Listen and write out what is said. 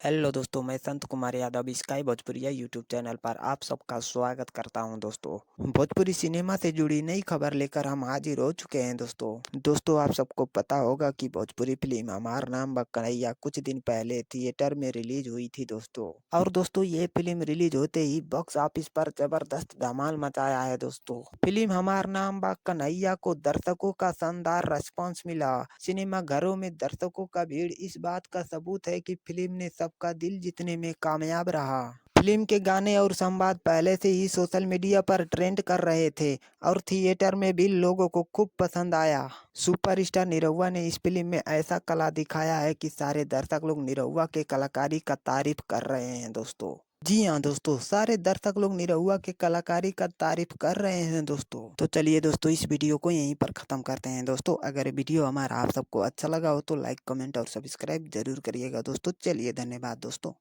Hello दोस्तों, मैं Sant Kumar Yadav sky भोजपुरिया YouTube channel पर आप सबका स्वागत करता हूं। दोस्तों, भोजपुरी सिनेमा से जुड़ी नई खबर लेकर हम हाजिर हो चुके हैं। दोस्तों आप सबको पता होगा कि भोजपुरी फिल्म हमार नाम बा कन्हैया कुछ दिन पहले थिएटर में रिलीज हुई थी दोस्तों। और दोस्तों, ये फिल्म रिलीज होते ही बॉक्स ऑफिस पर जबरदस्त धमाल मचाया है। दोस्तों, फिल्म हमार नाम बा कन्हैया को दर्शकों का शानदार रिस्पॉन्स मिला। सिनेमा घरों में दर्शकों का भीड़ इस बात का सबूत है कि फिल्म ने सबका दिल जीतने में कामयाब रहा। फिल्म के गाने और संवाद पहले से ही सोशल मीडिया पर ट्रेंड कर रहे थे और थिएटर में भी लोगों को खूब पसंद आया। सुपरस्टार निरहुआ ने इस फिल्म में ऐसा कला दिखाया है कि सारे दर्शक लोग निरहुआ के कलाकारी का तारीफ कर रहे हैं। दोस्तों, जी हाँ दोस्तों, सारे दर्शक लोग निरहुआ के कलाकारी का तारीफ कर रहे हैं। दोस्तों, तो चलिए दोस्तों, इस वीडियो को यहीं पर खत्म करते हैं। दोस्तों, अगर वीडियो हमारा आप सबको अच्छा लगा हो तो लाइक कमेंट और सब्सक्राइब जरूर करिएगा। दोस्तों, चलिए धन्यवाद दोस्तों।